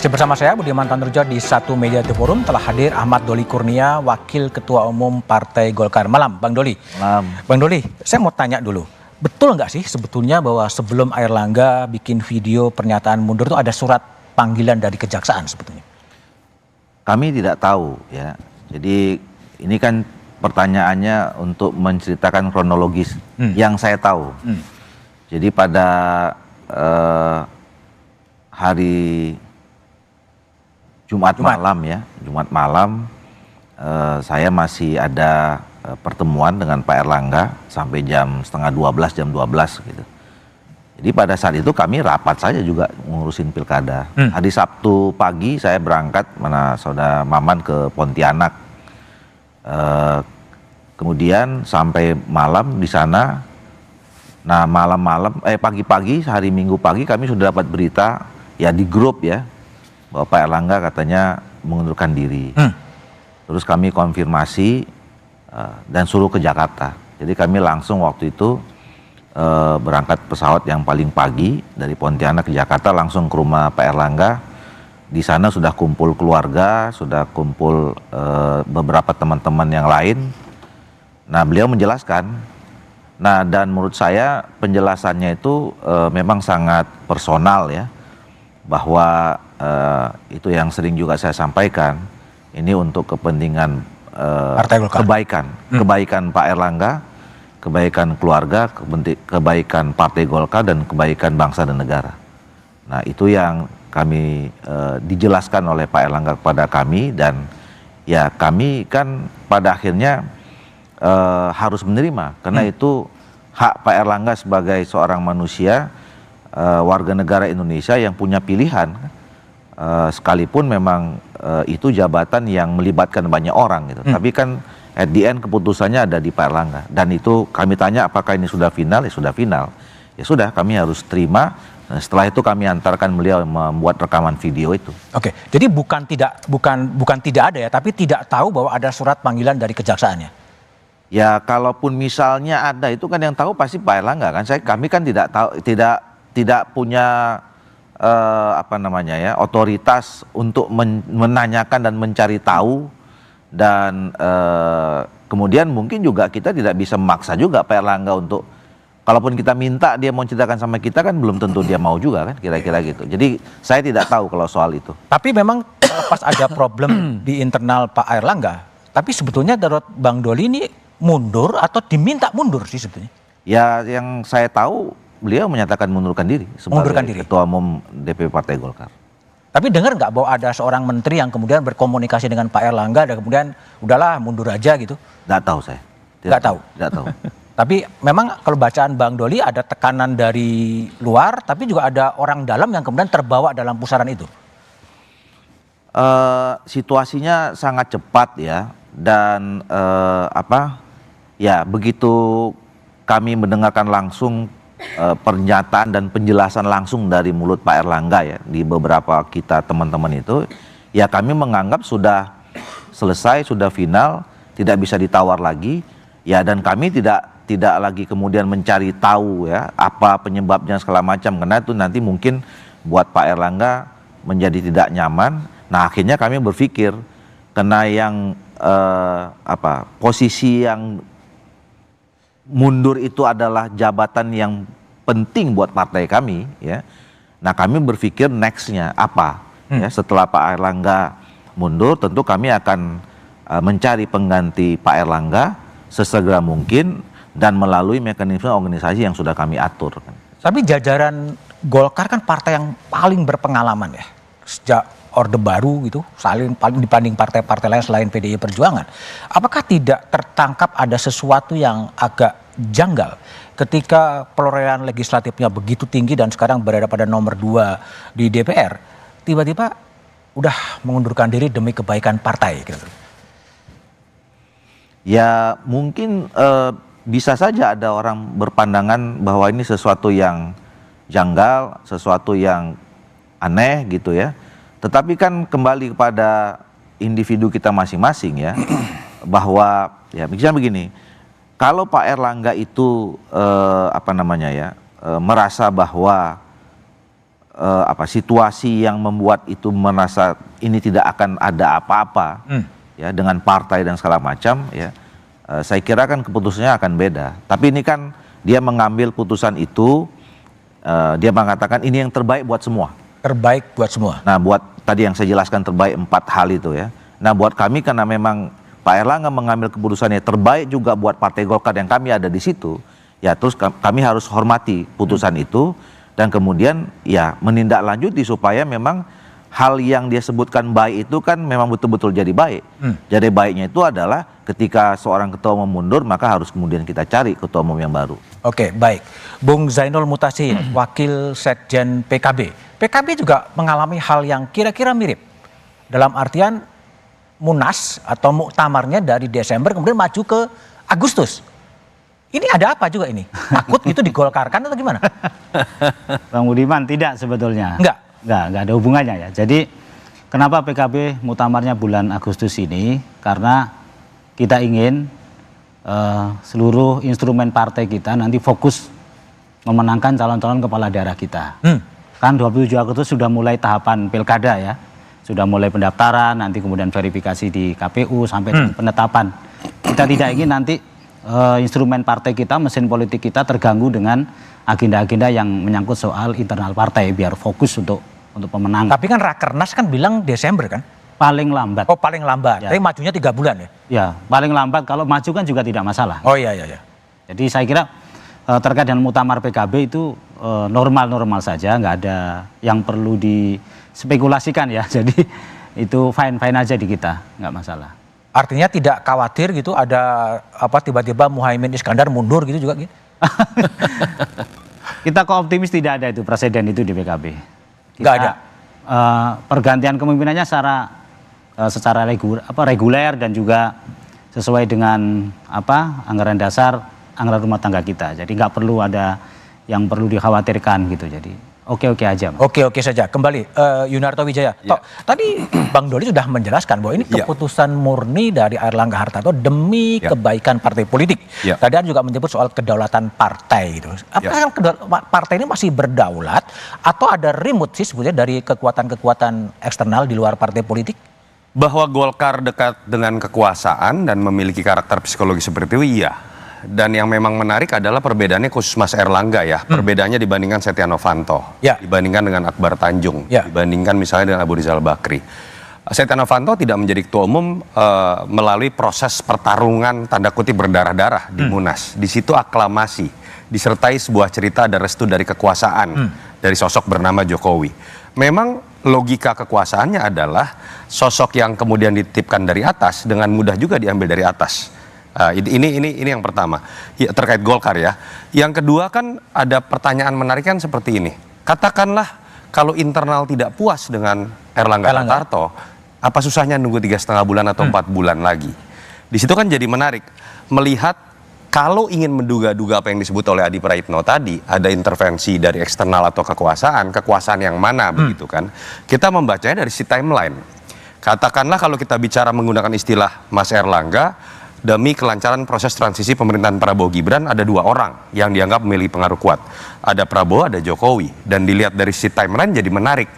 Masih bersama saya Budiman Tanurja di Satu Media The Forum. Telah hadir Ahmad Doli Kurnia, Wakil Ketua Umum Partai Golkar. Malam Bang Doli. Malam. Bang Doli, saya mau tanya dulu. Betul nggak sih sebetulnya bahwa sebelum Airlangga bikin video pernyataan mundur itu ada surat panggilan dari kejaksaan sebetulnya? Kami tidak tahu ya. Jadi ini kan pertanyaannya untuk menceritakan kronologis yang saya tahu. Jadi pada hari Jumat malam saya masih ada pertemuan dengan Pak Airlangga sampai jam 11:30, jam 12 gitu. Jadi pada saat itu kami rapat saja juga ngurusin pilkada. Hari Sabtu pagi saya berangkat saudara Maman ke Pontianak. Kemudian sampai malam di sana. Nah pagi-pagi hari Minggu pagi kami sudah dapat berita ya di grup ya bahwa Pak Airlangga katanya mengundurkan diri. Terus kami konfirmasi dan suruh ke Jakarta. Jadi kami langsung waktu itu berangkat pesawat yang paling pagi dari Pontianak ke Jakarta langsung ke rumah Pak Airlangga. Di sana sudah kumpul keluarga, sudah kumpul beberapa teman-teman yang lain. Nah beliau menjelaskan. Nah dan menurut saya penjelasannya itu memang sangat personal ya. Bahwa itu yang sering juga saya sampaikan, ini untuk kepentingan kebaikan Pak Airlangga, kebaikan keluarga, kebaikan Partai Golkar, dan kebaikan bangsa dan negara. Nah itu yang kami dijelaskan oleh Pak Airlangga kepada kami, dan ya kami kan pada akhirnya harus menerima, karena itu hak Pak Airlangga sebagai seorang manusia, warga negara Indonesia yang punya pilihan, sekalipun memang itu jabatan yang melibatkan banyak orang gitu. Tapi kan at the end keputusannya ada di Pak Airlangga, dan itu kami tanya apakah ini sudah final, ya sudah final, ya sudah kami harus terima. Setelah itu kami antarkan beliau membuat rekaman video itu. Oke, jadi bukan tidak ada ya, tapi tidak tahu bahwa ada surat panggilan dari kejaksaan ya? Ya kalaupun misalnya ada, itu kan yang tahu pasti Pak Airlangga kan. Kami kan tidak tahu, tidak punya otoritas untuk menanyakan dan mencari tahu, dan kemudian mungkin juga kita tidak bisa memaksa juga Pak Airlangga untuk, kalaupun kita minta dia mau ceritakan sama kita kan belum tentu dia mau juga kan, kira-kira gitu. Jadi saya tidak tahu kalau soal itu. Tapi memang pas ada problem di internal Pak Airlangga, tapi sebetulnya menurut Bang Doli ini mundur atau diminta mundur sih sebetulnya? Ya yang saya tahu beliau menyatakan mundurkan diri sebagai Ketua Umum DPP Partai Golkar. Tapi dengar nggak bahwa ada seorang menteri yang kemudian berkomunikasi dengan Pak Airlangga dan kemudian udahlah mundur aja gitu? Nggak tahu saya. Nggak tahu? Nggak tahu. Tapi memang kalau bacaan Bang Doli ada tekanan dari luar, tapi juga ada orang dalam yang kemudian terbawa dalam pusaran itu. Situasinya sangat cepat ya, dan ya begitu kami mendengarkan langsung pernyataan dan penjelasan langsung dari mulut Pak Airlangga ya di beberapa kita teman-teman itu, ya kami menganggap sudah selesai, sudah final, tidak bisa ditawar lagi ya, dan kami tidak lagi kemudian mencari tahu ya apa penyebabnya segala macam, karena itu nanti mungkin buat Pak Airlangga menjadi tidak nyaman. Nah akhirnya kami berpikir, karena yang posisi yang mundur itu adalah jabatan yang penting buat partai kami ya. Nah kami berpikir nextnya apa ya, setelah Pak Airlangga mundur tentu kami akan mencari pengganti Pak Airlangga sesegera mungkin dan melalui mekanisme organisasi yang sudah kami atur. Tapi jajaran Golkar kan partai yang paling berpengalaman ya sejak Orde Baru gitu, paling dibanding partai-partai lain selain PDI Perjuangan. Apakah tidak tertangkap ada sesuatu yang agak janggal ketika perolehan legislatifnya begitu tinggi dan sekarang berada pada nomor 2 di DPR, tiba-tiba udah mengundurkan diri demi kebaikan partai gitu? Ya mungkin bisa saja ada orang berpandangan bahwa ini sesuatu yang janggal, sesuatu yang aneh gitu ya. Tetapi kan kembali kepada individu kita masing-masing ya, bahwa ya misalnya begini, kalau Pak Airlangga itu merasa bahwa situasi yang membuat itu merasa ini tidak akan ada apa-apa ya dengan partai dan segala macam ya, saya kira kan keputusannya akan beda. Tapi ini kan dia mengambil putusan itu, dia mengatakan ini yang terbaik buat semua. Terbaik buat semua. Nah, buat tadi yang saya jelaskan terbaik 4 hal itu ya. Nah, buat kami karena memang Pak Erlangga mengambil keputusannya terbaik juga buat Partai Golkar yang kami ada di situ, ya terus kami harus hormati putusan itu dan kemudian ya menindaklanjuti supaya memang hal yang dia sebutkan baik itu kan memang betul-betul jadi baik. Jadi baiknya itu adalah ketika seorang ketua umum mundur maka harus kemudian kita cari ketua umum yang baru. Oke, baik. Bung Zainul Mutasin, Wakil Sekjen PKB. PKB juga mengalami hal yang kira-kira mirip. Dalam artian Munas atau muktamarnya dari Desember kemudian maju ke Agustus. Ini ada apa juga ini? Takut gitu digolkarkan atau gimana? Bang Budiman, tidak sebetulnya. Enggak ada hubungannya ya. Jadi kenapa PKB muktamarnya bulan Agustus ini? Karena kita ingin seluruh instrumen partai kita nanti fokus memenangkan calon-calon kepala daerah kita. Kan 27 Agustus sudah mulai tahapan pilkada ya. Sudah mulai pendaftaran, nanti kemudian verifikasi di KPU sampai dengan penetapan. Kita tidak ingin nanti instrumen partai kita, mesin politik kita terganggu dengan agenda-agenda yang menyangkut soal internal partai, biar fokus untuk pemenangan. Tapi kan Rakernas kan bilang Desember kan? Paling lambat. Oh, paling lambat. Ya. Tapi majunya 3 bulan ya? Ya, paling lambat. Kalau maju kan juga tidak masalah. Oh iya. Jadi saya kira terkait dengan muktamar PKB itu normal-normal saja, nggak ada yang perlu dispekulasikan ya. Jadi itu fine-fine aja di kita, nggak masalah. Artinya tidak khawatir gitu ada apa tiba-tiba Muhaimin Iskandar mundur gitu juga gitu? Kita kok optimis tidak ada itu presiden itu di PKB. Nggak ada. Pergantian kepemimpinannya secara reguler dan juga sesuai dengan anggaran dasar, anggaran rumah tangga kita. Jadi nggak perlu ada yang perlu dikhawatirkan gitu. Jadi oke aja. Oke saja. Kembali Yunarto Wijaya. Ya. Tadi Bang Doli sudah menjelaskan bahwa ini keputusan murni dari Airlangga Hartarto demi kebaikan partai politik. Ya. Tadi Anda juga menyebut soal kedaulatan partai gitu. Apakah partai ini masih berdaulat atau ada remote sih sebetulnya dari kekuatan-kekuatan eksternal di luar partai politik? Bahwa Golkar dekat dengan kekuasaan dan memiliki karakter psikologi seperti itu, iya. Dan yang memang menarik adalah perbedaannya khusus Mas Erlangga ya. Perbedaannya dibandingkan Setia Novanto, dibandingkan dengan Akbar Tanjung, dibandingkan misalnya dengan Abu Rizal Bakri. Setia Novanto tidak menjadi ketua umum melalui proses pertarungan tanda kutip berdarah-darah di Munas. Di situ aklamasi, disertai sebuah cerita ada restu dari kekuasaan dari sosok bernama Jokowi. Memang logika kekuasaannya adalah sosok yang kemudian dititipkan dari atas dengan mudah juga diambil dari atas. Ini yang pertama ya, terkait Golkar ya. Yang kedua kan ada pertanyaan menarik kan seperti ini. Katakanlah kalau internal tidak puas dengan Airlangga Hartarto, apa susahnya nunggu 3,5 bulan atau 4 bulan lagi? Di situ kan jadi menarik melihat kalau ingin menduga-duga apa yang disebut oleh Adi Praitno tadi, ada intervensi dari eksternal atau kekuasaan yang mana begitu kan? Kita membacanya dari si timeline. Katakanlah kalau kita bicara menggunakan istilah Mas Erlangga, demi kelancaran proses transisi pemerintahan Prabowo Gibran ada 2 orang yang dianggap memiliki pengaruh kuat. Ada Prabowo, ada Jokowi. Dan dilihat dari si timeline jadi menarik.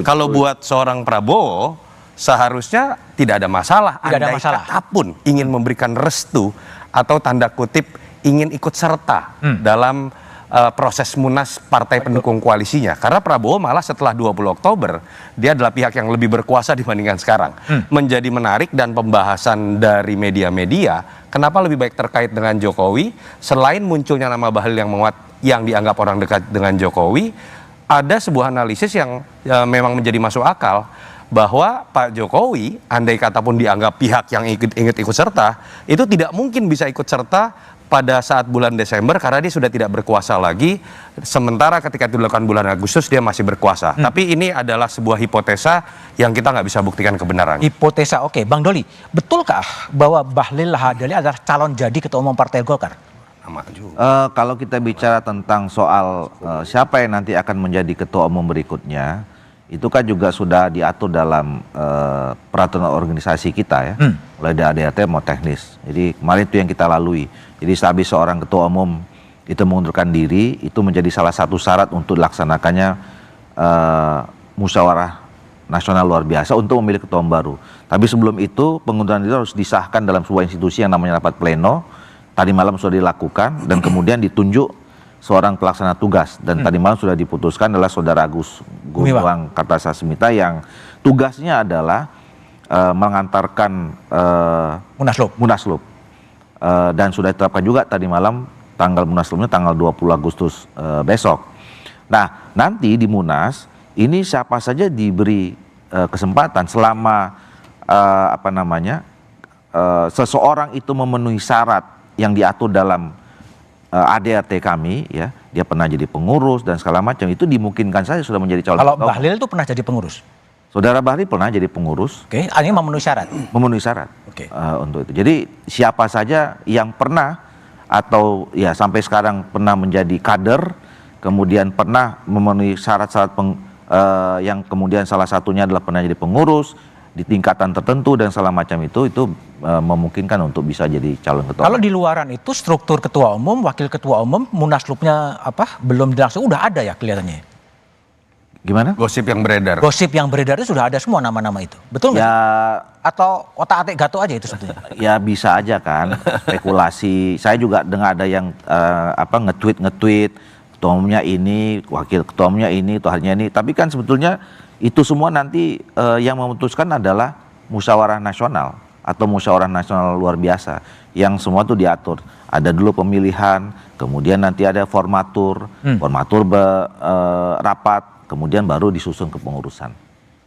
Kalau buat seorang Prabowo, seharusnya tidak ada masalah. Tidak ada masalah. Kata pun ingin memberikan restu atau tanda kutip ingin ikut serta dalam proses Munas partai pendukung koalisinya. Karena Prabowo malah setelah 20 Oktober, dia adalah pihak yang lebih berkuasa dibandingkan sekarang. Menjadi menarik dan pembahasan dari media-media, kenapa lebih baik terkait dengan Jokowi, selain munculnya nama Bahlil yang menguat, yang dianggap orang dekat dengan Jokowi, ada sebuah analisis yang memang menjadi masuk akal, bahwa Pak Jokowi, andai kata pun dianggap pihak yang ingin ikut serta, itu tidak mungkin bisa ikut serta pada saat bulan Desember karena dia sudah tidak berkuasa lagi, sementara ketika dilakukan bulan Agustus dia masih berkuasa. Tapi ini adalah sebuah hipotesa yang kita nggak bisa buktikan kebenarannya. Hipotesa, oke. Bang Doli, betulkah bahwa Bahlil Lahadalia adalah calon jadi ketua umum Partai Golkar? Kalau kita bicara tentang soal siapa yang nanti akan menjadi ketua umum berikutnya, itu kan juga sudah diatur dalam peraturan organisasi kita ya, mulai dari ADRT mau teknis. Jadi kemarin itu yang kita lalui. Jadi sehabis seorang ketua umum itu mengundurkan diri, itu menjadi salah satu syarat untuk dilaksanakannya musyawarah nasional luar biasa untuk memilih ketua umum baru. Tapi sebelum itu pengunduran diri harus disahkan dalam sebuah institusi yang namanya rapat pleno. Tadi malam sudah dilakukan dan kemudian ditunjuk seorang pelaksana tugas dan tadi malam sudah diputuskan adalah Saudara Agus Gumiwang Kartasasmita yang tugasnya adalah mengantarkan Munaslup. Dan sudah ditetapkan juga tadi malam tanggal Munaslupnya tanggal 20 Agustus besok. Nah, nanti di Munas ini siapa saja diberi kesempatan selama seseorang itu memenuhi syarat yang diatur dalam ADRT kami, ya, dia pernah jadi pengurus dan segala macam, itu dimungkinkan saja sudah menjadi calon. Kalau Bahlil itu pernah jadi pengurus? Saudara Bahlil pernah jadi pengurus. Oke, ini memenuhi syarat? Memenuhi syarat. Oke. Untuk itu. Jadi siapa saja yang pernah atau ya sampai sekarang pernah menjadi kader, kemudian pernah memenuhi syarat-syarat yang kemudian salah satunya adalah pernah jadi pengurus di tingkatan tertentu dan segala macam itu memungkinkan untuk bisa jadi calon ketua. Kalau di luaran itu struktur ketua umum, wakil ketua umum, Munaslupnya belum dilangsung, udah ada ya kelihatannya. Gimana? Gosip yang beredar. Gosip yang beredar itu sudah ada semua nama-nama itu, betul nggak? Ya. Atau otak-atik gato aja itu sebetulnya? Ya bisa aja kan, spekulasi. Saya juga dengar ada yang nge-tweet ketua umumnya ini, wakil ketua umumnya ini, tuhannya ini. Tapi kan sebetulnya itu semua nanti yang memutuskan adalah musyawarah nasional atau musyawarah nasional luar biasa yang semua itu diatur. Ada dulu pemilihan, kemudian nanti ada formatur rapat, kemudian baru disusun ke pengurusan.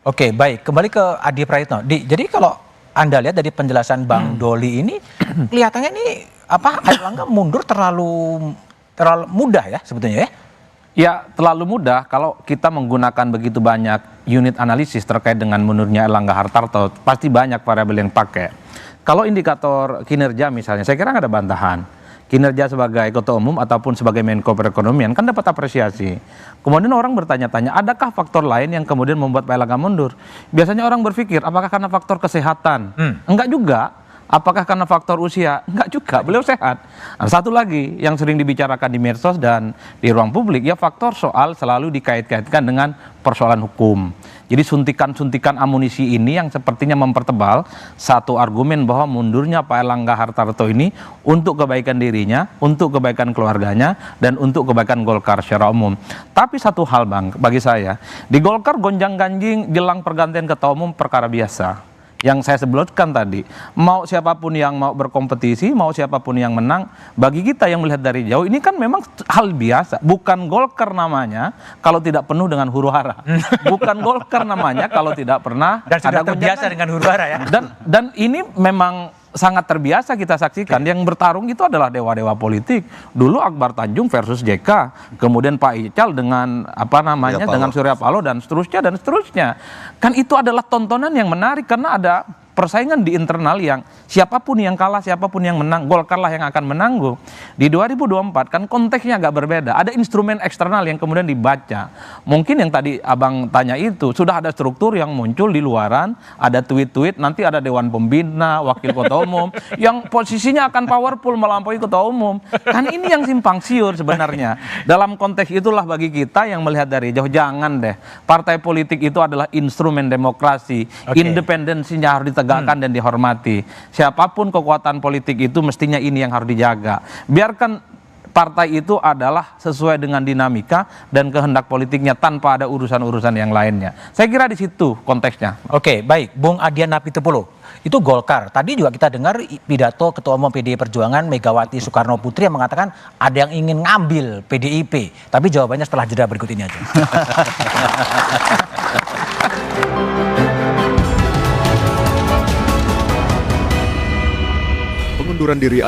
Oke, baik. Kembali ke Adi Praitno. Jadi kalau Anda lihat dari penjelasan Bang Doli ini, kelihatannya ini Airlangga mundur terlalu mudah ya sebetulnya ya? Ya, terlalu mudah kalau kita menggunakan begitu banyak unit analisis terkait dengan mundurnya Erlangga Hartarto, pasti banyak variabel yang pakai. Kalau indikator kinerja misalnya, saya kira nggak ada bantahan. Kinerja sebagai ketua umum ataupun sebagai Menko Perekonomian kan dapat apresiasi. Kemudian orang bertanya-tanya, adakah faktor lain yang kemudian membuat Pak Erlangga mundur? Biasanya orang berpikir, apakah karena faktor kesehatan? Enggak juga. Apakah karena faktor usia? Enggak juga, beliau sehat. Nah, satu lagi yang sering dibicarakan di medsos dan di ruang publik, ya faktor soal selalu dikait-kaitkan dengan persoalan hukum. Jadi suntikan-suntikan amunisi ini yang sepertinya mempertebal satu argumen bahwa mundurnya Pak Erlangga Hartarto ini untuk kebaikan dirinya, untuk kebaikan keluarganya, dan untuk kebaikan Golkar secara umum. Tapi satu hal Bang, bagi saya, di Golkar gonjang-ganjing jelang pergantian ketua umum perkara biasa. Yang saya sebutkan tadi, mau siapapun yang mau berkompetisi, mau siapapun yang menang, bagi kita yang melihat dari jauh, ini kan memang hal biasa. Bukan Golkar namanya kalau tidak penuh dengan huru-hara. Bukan Golkar namanya kalau tidak pernah dan sudah ada terbiasa dengan huru-hara ya. Dan ini memang sangat terbiasa kita saksikan. Yang bertarung itu adalah dewa-dewa politik. Dulu Akbar Tanjung versus JK, kemudian Pak Ical dengan dengan Surya Paloh dan seterusnya. Kan itu adalah tontonan yang menarik karena ada persaingan di internal yang siapapun yang kalah, siapapun yang menang, Golkar lah yang akan menanggung. Di 2024 kan konteksnya agak berbeda. Ada instrumen eksternal yang kemudian dibaca. Mungkin yang tadi Abang tanya itu, sudah ada struktur yang muncul di luaran, ada tweet-tweet, nanti ada Dewan Pembina, Wakil Ketua Umum, yang posisinya akan powerful melampaui Ketua Umum. Kan ini yang simpang siur sebenarnya. Dalam konteks itulah bagi kita yang melihat dari jauh, jangan deh. Partai politik itu adalah instrumen demokrasi. Independensinya harus ditegakkan dan dihormati. Siapapun kekuatan politik itu mestinya ini yang harus dijaga. Biarkan partai itu adalah sesuai dengan dinamika dan kehendak politiknya tanpa ada urusan-urusan yang lainnya. Saya kira di situ konteksnya. Oke, baik. Bung Adian Apitupulu, itu Golkar. Tadi juga kita dengar pidato Ketua Umum PDI Perjuangan Megawati Soekarno Putri yang mengatakan ada yang ingin ngambil PDIP. Tapi jawabannya setelah jeda berikut ini aja. Pengunduran diri